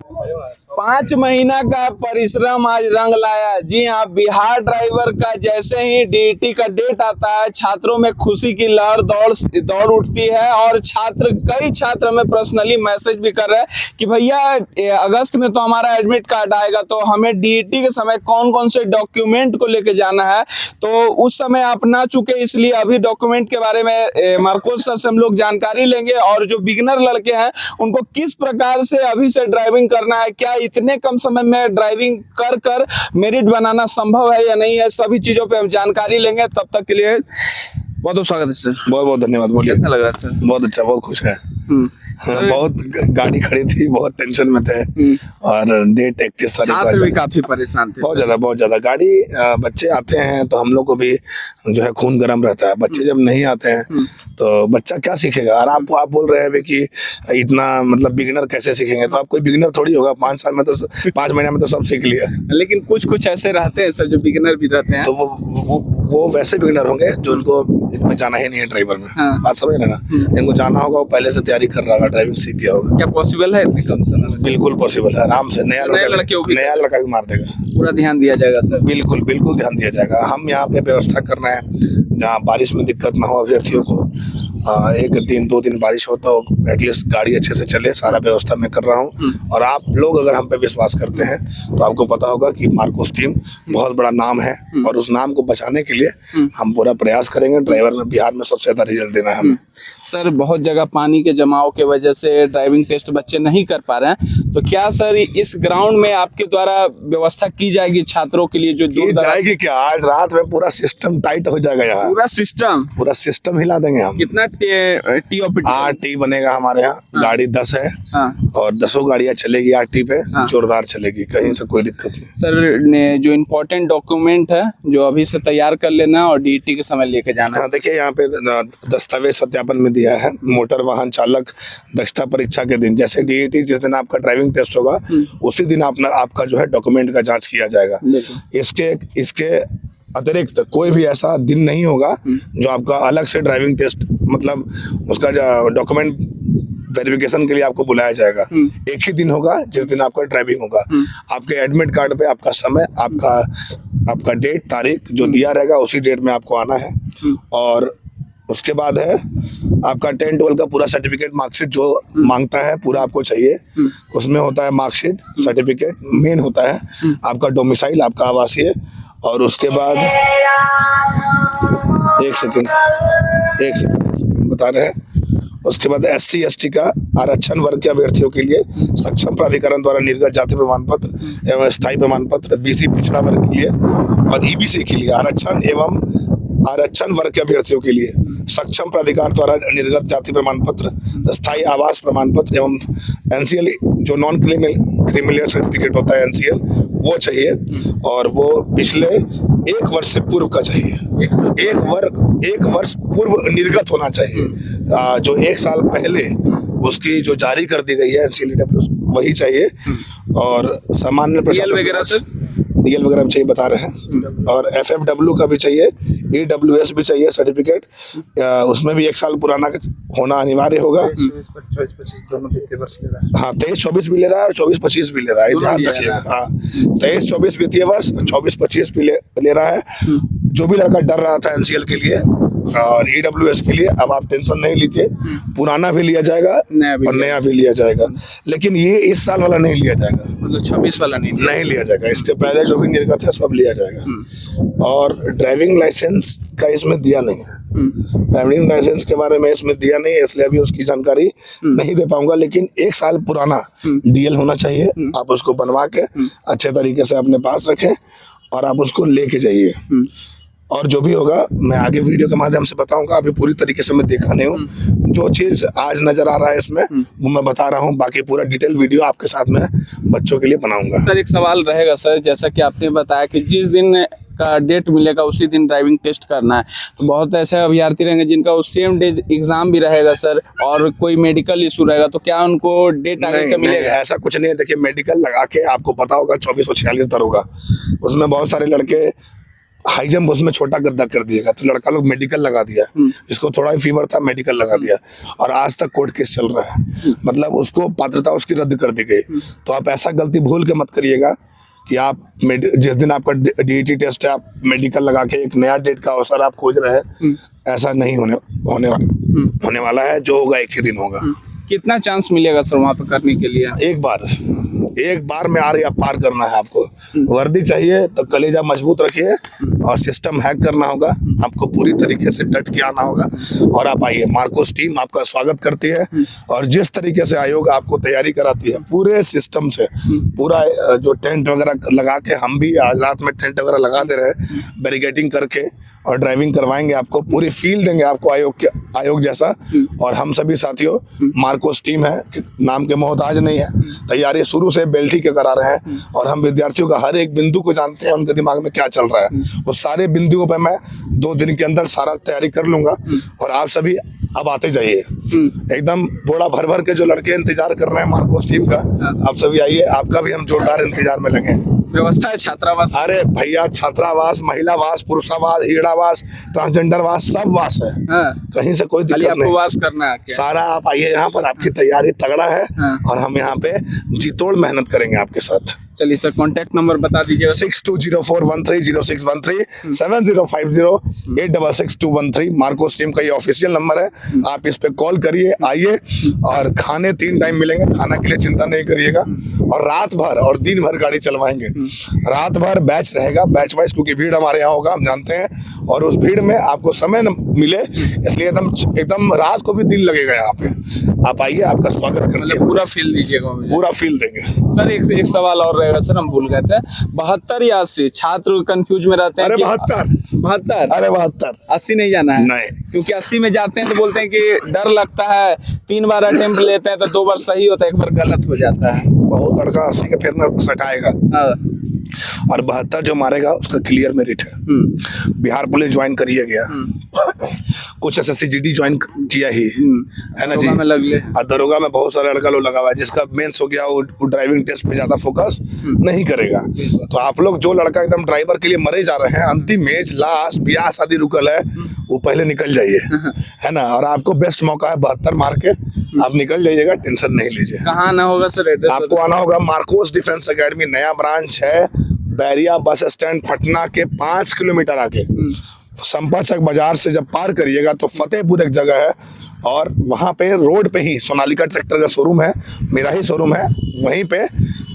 5 महीना का परिश्रम आज रंग लाया। जी हाँ, बिहार ड्राइवर का जैसे ही डीईटी का डेट आता है, छात्रों में खुशी की लहर दौड़ उठती है। और कई छात्र हमें पर्सनली मैसेज भी कर रहे हैं कि भैया अगस्त में तो हमारा एडमिट कार्ड आएगा, तो हमें डीईटी के समय कौन कौन से डॉक्यूमेंट को लेके जाना है। तो उस समय आप ना चुके, इसलिए अभी डॉक्यूमेंट के बारे में मार्कोस सर से हम लोग जानकारी लेंगे। और जो बिगिनर लड़के हैं उनको किस प्रकार से अभी से ड्राइविंग करना है, क्या इतने कम समय में ड्राइविंग कर मेरिट बनाना संभव है या नहीं है, सभी चीजों पे हम जानकारी लेंगे। तब तक के लिए बहुत बहुत स्वागत है सर। बहुत बहुत धन्यवाद। बोलिए। कैसा लग रहा है सर? बहुत अच्छा, बहुत खुश है। हाँ, बहुत गाड़ी खड़ी थी, बहुत टेंशन में थे और डेट 31 तारीख छात्र भी काफी परेशान थे। बहुत ज्यादा गाड़ी बच्चे आते हैं तो हम लोग को भी जो है खून गर्म रहता है। बच्चे जब नहीं आते हैं तो बच्चा क्या सीखेगा। और आप बोल रहे हैं कि इतना मतलब बिगिनर कैसे सीखेंगे, तो आप कोई बिगिनर थोड़ी होगा। 5 साल में तो 5 महीने में तो सब सीख लिया। लेकिन कुछ ऐसे रहते हैं सर जो बिगिनर भी रहते हैं, तो वो वैसे बिगिनर होंगे जो उनको इनमें जाना ही नहीं है ड्राइवर में। बात समझ रहे ना, इनको जाना होगा, वो पहले से तैयारी कर रहा होगा, ड्राइविंग सीख गया होगा। क्या पॉसिबल है इतने कम समय में? बिल्कुल पॉसिबल है, आराम से। नया लड़का भी मार देगा। पूरा ध्यान दिया जाएगा सर? बिल्कुल ध्यान दिया जाएगा। हम यहाँ पे व्यवस्था कर रहे हैं जहाँ बारिश में दिक्कत ना हो अभ्यर्थियों को। 1 दिन 2 दिन बारिश हो तो एटलीस्ट गाड़ी अच्छे से चले, सारा व्यवस्था मैं कर रहा हूँ। और आप लोग अगर हम पे विश्वास करते हैं तो आपको पता होगा कि मार्कोस टीम बहुत बड़ा नाम है और उस नाम को बचाने के लिए हम पूरा प्रयास करेंगे। ड्राइवर में बिहार में सबसे ज्यादा रिजल्ट देना है हमें। सर, बहुत जगह पानी के जमाव के वजह से ड्राइविंग टेस्ट बच्चे नहीं कर पा रहे हैं, तो क्या सर इस ग्राउंड में आपके द्वारा व्यवस्था की जाएगी छात्रों के लिए जो जाएगी? क्या आज रात में पूरा सिस्टम टाइट हो जाएगा। यहाँ पूरा सिस्टम हिला देंगे हम। कितना टी बनेगा हमारे यहाँ। गाड़ी 10 है और 10 गाड़ियाँ चलेगी RT पे। जोरदार चलेगी, कहीं से कोई दिक्कत नहीं। सर, जो इम्पोर्टेंट डॉक्यूमेंट है जो अभी से तैयार कर लेना और डीईटी के समय लेके जाना है। देखिए यहाँ पे दस्तावेज सत्यापन में दिया है। मोटर वाहन चालक दक्षता परीक्षा के दिन, जैसे डीईटी जिस दिन आपका ड्राइविंग टेस्ट होगा उसी दिन आपका जो है डॉक्यूमेंट का जांच किया जाएगा। इसके अतिरिक्त कोई भी ऐसा दिन नहीं होगा जो आपका अलग से ड्राइविंग टेस्ट मतलब उसका डॉक्यूमेंट वेरिफिकेशन के लिए आपको बुलाया जाएगा। एक ही दिन होगा जिस दिन आपका ड्राइविंग होगा। आपके एडमिट कार्ड पे आपका समय, आपका डेट, तारीख जो दिया रहेगा उसी डेट में आपको आना है। और उसके बाद है आपका 10-12 का पूरा सर्टिफिकेट, मार्कशीट जो मांगता है पूरा आपको चाहिए। उसमें होता है मार्कशीट, सर्टिफिकेट, मेन होता है आपका डोमिसाइल, आपका आवासीय। और उसके बाद एक सेकंड बता रहे हैं। उसके बाद SC ST का आरक्षण वर्ग के अभ्यर्थियों के लिए सक्षम प्राधिकरण द्वारा निर्गत जाति प्रमाण पत्र एवं स्थायी प्रमाण पत्र, BC पिछड़ा वर्ग के लिए और EBC के लिए आरक्षण एवं आरक्षण वर्ग के अभ्यर्थियों के लिए सक्षम प्राधिकार द्वारा निर्गत जाति प्रमाण पत्र, स्थायी आवास प्रमाण पत्र एवं NCL जो नॉन क्रिमिनल सर्टिफिकेट होता है NCL वो चाहिए। और वो पिछले 1 वर्ष से पूर्व का चाहिए। 1 वर्ष पूर्व निर्गत होना चाहिए। जो 1 साल पहले उसकी जो जारी कर दी गई है NCLW वही चाहिए। और सामान्य DL वगैरह भी चाहिए, बता रहे हैं। और FFW का भी चाहिए, EWS भी चाहिए सर्टिफिकेट। उसमें भी 1 साल पुराना होना अनिवार्य होगा। 23-24 भी ले रहा है और 24-25 भी ले रहा है, ध्यान रखिएगा। 23-24 वित्तीय वर्ष, 24-25 भी ले रहा है। जो भी लड़का डर रहा था NCL के लिए और EWS के लिए, अब आप टेंशन नहीं लीजिए, पुराना भी लिया जाएगा और नया भी लिया जाएगा। लेकिन ये इस साल वाला नहीं लिया जाएगा, मतलब 26 वाला नहीं लिया जाएगा। इसके पहले जो भी निर्गत है सब लिया जाएगा। और ड्राइविंग लाइसेंस का इसमें दिया नहीं है। ड्राइविंग लाइसेंस के बारे में इसमें दिया नहीं है, इसलिए अभी उसकी जानकारी नहीं दे पाऊंगा। लेकिन 1 साल पुराना DL होना चाहिए। आप उसको बनवा के अच्छे तरीके से अपने पास रखें और आप उसको लेके जाइए। और जो भी होगा मैं आगे वीडियो के माध्यम से बताऊंगा। अभी पूरी तरीके से मैं देखा नहीं हूँ। जो चीज़ आज नजर आ रहा है इसमें वो मैं बता रहा हूँ। बाकी पूरा डिटेल वीडियो आपके साथ में बच्चों के लिए बनाऊंगा। सर, एक सवाल रहेगा सर, जैसा कि आपने बताया कि जिस दिन का डेट मिलेगा उसी दिन ड्राइविंग टेस्ट करना है, तो बहुत ऐसे अभ्यर्थी रहेंगे जिनका उस सेम डे एग्जाम भी रहेगा सर, और कोई मेडिकल इशू रहेगा, तो क्या उनको डेट आगे का मिलेगा? ऐसा कुछ नहीं है। देखिए मेडिकल लगा के आपको पता होगा 2446 दर होगा। उसमें बहुत सारे लड़के हाई जंप उसमें छोटा गद्दा कर दिएगा, तो लड़का लोग मेडिकल लगा दिया, जिसको थोड़ा ही फीवर था मेडिकल लगा दिया, और आज तक कोर्ट केस चल रहा है, मतलब उसको पात्रता उसकी रद्द कर दी गई। तो आप ऐसा गलती भूल के मत करिएगा कि आप जिस दिन आपका डीईटी टेस्ट है आप मेडिकल लगा के एक नया डेट का अवसर आप खोज रहे हैं, ऐसा नहीं होने वाला है। जो होगा एक ही दिन होगा। कितना चांस मिलेगा सर वहाँ पे करने के लिए? एक बार में आर या पार करना है आपको। वर्दी चाहिए तो कलेजा मजबूत रखिए, और सिस्टम हैक करना होगा, आपको पूरी तरीके से डट के आना होगा, और आप आइए। मार्कोस टीम आपका स्वागत करती है, और जिस तरीके से आयोग आपको तैयारी कराती है पूरे सिस्टम से, पूरा जो टेंट वगैरह लगा के, हम भी आज रात में टेंट वगैरह लगा दे रहे, बैरिकेडिंग करके, और ड्राइविंग करवाएंगे आपको, पूरी फील देंगे आपको आयोग जैसा। और हम सभी साथियों, मार्कोस टीम है, नाम के मोहताज नहीं है, तैयारी शुरू से बेल्टी के करा रहे हैं, और हम विद्यार्थियों का हर एक बिंदु को जानते हैं, उनके दिमाग में क्या चल रहा है, वो सारे बिंदुओं पे मैं 2 दिन के अंदर सारा तैयारी कर लूंगा। और आप सभी अब आते जाइए, एकदम बोड़ा भर भर के जो लड़के इंतजार कर रहे हैं मार्कोस टीम का, आप सभी आइए, आपका भी हम जोरदार इंतजार में लगे हैं। व्यवस्था है छात्रावास? अरे भैया, छात्रावास, महिलावास, पुरुषावास, हीड़ावास, ट्रांसजेंडर वास, सब वास है। कहीं से कोई दिक्कत नहीं, वास करना है क्या? सारा आप आइए यहाँ पर, आपकी तैयारी तगड़ा है, और हम यहाँ पे जीतोड़ मेहनत करेंगे आपके साथ। चलिए सर, कांटेक्ट नंबर बता दीजिए। 6204130613 7050866213 मार्कोस टीम का ये ऑफिशियल नंबर है। आप इस पे कॉल करिए, आइए, और खाने 3 टाइम मिलेंगे, खाना के लिए चिंता नहीं करिएगा। और रात भर और दिन भर गाड़ी चलवाएंगे, रात भर बैच रहेगा, बैच वाइज, क्योंकि भीड़ हमारे यहाँ होगा, हम जानते हैं, और उस भीड़ में आपको समय न मिले, इसलिए एकदम रात को भी दिन लगेगा यहाँ पे। आप आइए, आपका स्वागत करते हैं। पूरा फील दीजिएगा, पूरा फील देंगे सर। एक सवाल और रहेगा सर, हम भूल गए थे, 72 या 80? छात्र कंफ्यूज में रहते हैं। अरे 72। अरे 72, 80 नहीं जाना है? नहीं, क्योंकि 80 में जाते हैं तो बोलते हैं कि डर लगता है, 3 बार अटेम्प्ट लेते हैं तो 2 बार सही होता है, 1 बार गलत हो जाता है। बहुत लड़का 80 के फिर में सटाएगा, और 72 जो मारेगा उसका क्लियर मेरिट है। बिहार पुलिस ज्वाइन करिए गया, कुछ SSC-GD ज्वाइन किया ही है ना जी, और दरोगा में बहुत सारा लड़का लोग लगा हुआ है, जिसका मेंस हो गया, वो ड्राइविंग टेस्ट पे ज्यादा फोकस नहीं करेगा। तो आप लोग जो लड़का एकदम ड्राइवर के लिए मरे जा रहे हैं, अंतिम एज, लास्ट, ब्याह शादी रुकल है, वो पहले निकल जाइए, है ना। और आपको बेस्ट मौका है 72 मार के, आप निकल जाइएगा, टेंशन नहीं लीजिए। कहाँ आना होगा सर? आपको आना होगा मार्कोस डिफेंस एकेडमी, नया ब्रांच है, बैरिया बस स्टैंड, पटना के 5 किलोमीटर आगे, संपा चक बाजार से जब पार करिएगा तो फतेहपुर एक जगह है, और वहाँ पे रोड पे ही सोनालिका ट्रैक्टर का शोरूम है, मेरा ही शोरूम है, वहीं पे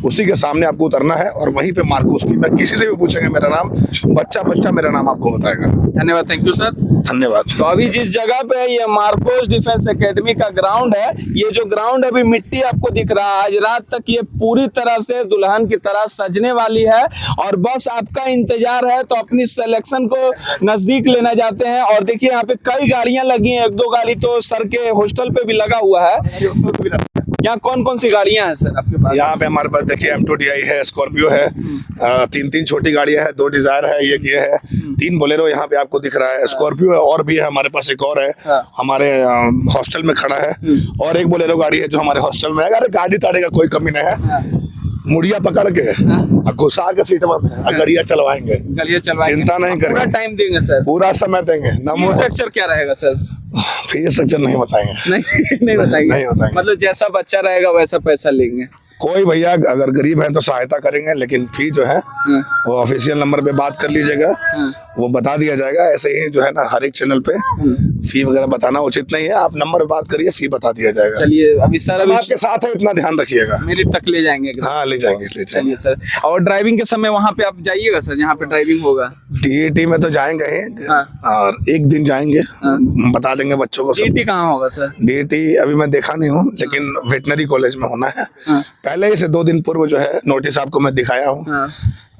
उसी के सामने आपको उतरना है, और वहीं पे मार्कोस की, मैं किसी से भी पूछेंगे मेरा नाम, बच्चा मेरा नाम आपको बताएगा। धन्यवाद, थैंक यू सर। धन्यवाद। तो अभी जिस जगह पे ये मार्कोस डिफेंस एकेडमी का ग्राउंड है, ये जो ग्राउंड अभी मिट्टी आपको दिख रहा है, आज रात तक ये पूरी तरह से दुल्हन की तरह सजने वाली है, और बस आपका इंतजार है। तो अपनी सिलेक्शन को नजदीक लेना जाते हैं, और देखिए यहाँ पे कई गाड़ियां लगी हैं, 1-2 गाड़ी तो सर के हॉस्टल पे भी लगा हुआ है। यहाँ कौन सी गाड़ियां हैं सर आपके पास? यहाँ पे हमारे पास देखिए M2DI है, स्कॉर्पियो है, 3 छोटी गाड़ियां हैं, 2 डिजायर है, ये है, 3 बोलेरो यहाँ पे आपको दिख रहा है, स्कॉर्पियो है, और भी है हमारे पास, एक और है हमारे हॉस्टल में खड़ा है, और एक बोलेरो गाड़ी है जो हमारे हॉस्टल में है। अरे गाड़ी ताड़ी का कोई कमी नहीं है, मुड़िया पकड़ के घुसा के सीट में गड़िया चलवाएंगे, चिंता नहीं करेंगे, पूरा टाइम देंगे सर, पूरा समय देंगे। फीस स्ट्रक्चर क्या रहेगा सर? फीस स्ट्रक्चर नहीं बताएंगे, नहीं बताएंगे, नहीं बताएंगे, मतलब जैसा बच्चा रहेगा वैसा पैसा लेंगे। कोई भैया अगर गरीब है तो सहायता करेंगे, लेकिन फी जो है वो ऑफिशियल नंबर पे बात कर लीजिएगा, वो बता दिया जाएगा। ऐसे ही जो है ना, हर एक चैनल पे फी वगैरह बताना उचित नहीं है, आप नंबर पे बात करिए, फी बता दिया जाएगा। चलिए, अभी सर आपके साथ है, इतना ध्यान रखिएगा। मेरिट तक ले जाएंगे? हाँ, ले जाएंगे। चलिए सर, और ड्राइविंग के समय वहाँ पे आप जाइएगा सर, जहाँ पे ड्राइविंग होगा? DET में तो जाएंगे ही, और एक दिन जाएंगे, बता देंगे बच्चों को। DET कहाँ होगा सर? DET अभी मैं देखा नहीं हूँ, लेकिन वेटनरी कॉलेज में होना है। पहले ही से 2 दिन पूर्व जो है नोटिस आपको मैं दिखाया हूँ,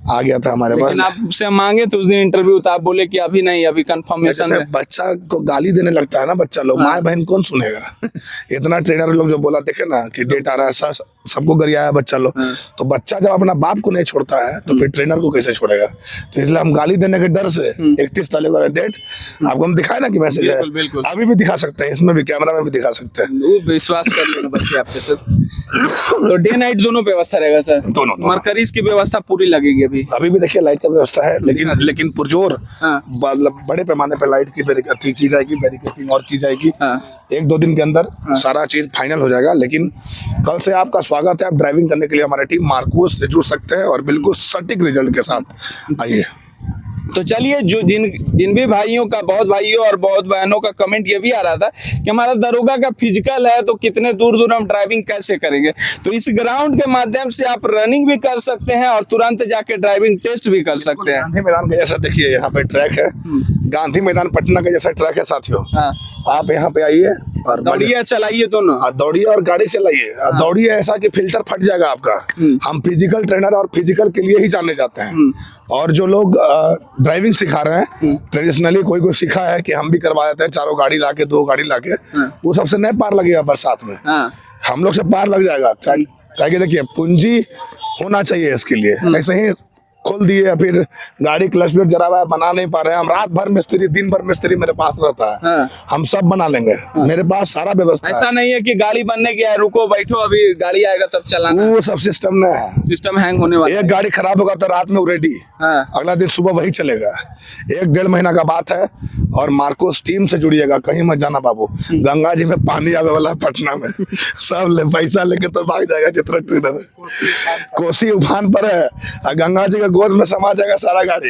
आ गया था हमारे पास। लेकिन आपसे मांगे तो उस दिन इंटरव्यू था, आप बोले कि अभी नहीं, अभी कंफर्मेशन है। बच्चा को गाली देने लगता है ना बच्चा लोग, माँ बहन कौन सुनेगा? इतना ट्रेनर लोग जो बोला, देखे ना कि डेट आ रहा है, सबको गरियाया बच्चा लोग। तो बच्चा जब अपना बाप को नहीं छोड़ता है तो फिर ट्रेनर को कैसे छोड़ेगा? तो इसलिए हम गाली देने के डर से 31 तारीख को डेट आपको हम दिखाए ना कि मैसेज है, अभी भी दिखा सकते हैं, इसमें भी कैमरा में भी दिखा सकते हैं। विश्वास कर लेना बच्चे आपके साथ। तो डे नाइट दोनों व्यवस्था रहेगा सर? दोनों। मरकरीज की व्यवस्था पूरी लगेगी? अभी भी देखिए लाइट का व्यवस्था है, लेकिन पुरजोर हाँ। बड़े पैमाने पर लाइट की की जाएगी, बैरिकेडिंग और की जाएगी। हाँ। 1-2 दिन के अंदर सारा चीज फाइनल हो जाएगा। लेकिन कल से आपका स्वागत है, आप ड्राइविंग करने के लिए हमारी टीम मार्कोस से जुड़ सकते हैं और बिल्कुल सटीक रिजल्ट के साथ आइए। तो चलिए, जो जिन भी भाइयों का, बहुत भाइयों और बहुत बहनों का कमेंट ये भी आ रहा था कि हमारा दरोगा का फिजिकल है तो कितने दूर दूर हम ड्राइविंग कैसे करेंगे। तो इस ग्राउंड के माध्यम से आप रनिंग भी कर सकते हैं और तुरंत जाके ड्राइविंग टेस्ट भी कर सकते हैं। गांधी मैदान का जैसा देखिए यहाँ पे ट्रैक है, गांधी मैदान पटना का जैसा ट्रैक है साथियों। हाँ। आप यहाँ पे आइए और दौड़िए, चलाइए दोनों, दौड़िए और गाड़ी चलाइए। दौड़िए ऐसा कि फिल्टर फट जाएगा आपका। हम फिजिकल ट्रेनर और फिजिकल के लिए ही जाने जाते हैं। और जो लोग ड्राइविंग सिखा रहे हैं, ट्रेडिशनली कोई सीखा है कि हम भी करवा देते हैं, 4 गाड़ी लाके 2 गाड़ी लाके, वो सबसे नहीं पार लगेगा बरसात में। हम लोग से पार लग जाएगा। क्या देखिए, पूंजी होना चाहिए इसके लिए। ऐसे ही खोल दिए, फिर गाड़ी क्लच प्लेट जरा हुआ है, बना नहीं पा रहे हैं हम। रात भर मिस्त्री, दिन भर मिस्त्री मेरे पास रहता है। हम सब बना लेंगे। मेरे पास सारा व्यवस्था ऐसा नहीं है कि गाड़ी बनने गया है, रुको बैठो अभी गाड़ी आएगा तब चलाना। वो सब सिस्टम नहीं है। सिस्टम हैंग होने वाला। एक गाड़ी खराब होगा तो रात में रेडी, अगला दिन सुबह वही चलेगा। 1-1.5 महीना का बात है। और मार्कोस टीम से जुड़िएगा, कहीं मत जाना बाबू। गंगा जी में पानी आवे वाला पटना में, सब पैसा लेके तो भाग जाएगा जितना ट्रेनर है। कोसी उफान पर है और गंगा जी के गोद में समा जाएगा सारा गाड़ी।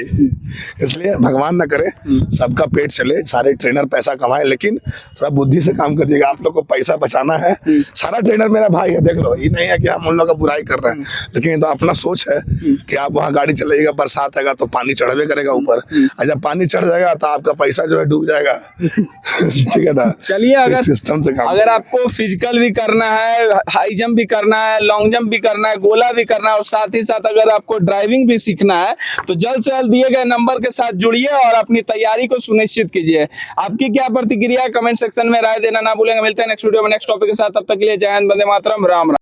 इसलिए भगवान न करे सबका पेट चले, सारे ट्रेनर पैसा कमाए, लेकिन थोड़ा बुद्धि से काम करिएगा। आप लोग को पैसा बचाना है। सारा ट्रेनर मेरा भाई है, देख लो। ये नहीं है कि हम उन लोगों का बुराई कर रहे हैं, लेकिन तो अपना सोच है कि आप वहाँ गाड़ी चलाइएगा, बरसात आएगा तो पानी चढ़वे करेगा ऊपर, और जब पानी चढ़ जाएगा तो आपका पैसा जो है डूब जाएगा। ठीक है ना। चलिए, अगर सिस्टम से काम, अगर आपको फिजिकल भी करना है, हाई जंप भी करना है, लॉन्ग जंप भी करना है, गोला भी करना है, और साथ ही साथ अगर आपको ड्राइविंग भी सीखना है तो जल्द से जल्द दिए गए नंबर के साथ जुड़िए और अपनी तैयारी को सुनिश्चित कीजिए। आपकी क्या प्रतिक्रिया है कमेंट सेक्शन में राय देना ना भूलेंगे। मिलते हैं नेक्स्ट वीडियो में नेक्स्ट टॉपिक के साथ। तब तक के लिए जय हिंद, वंदे मातरम, राम राम।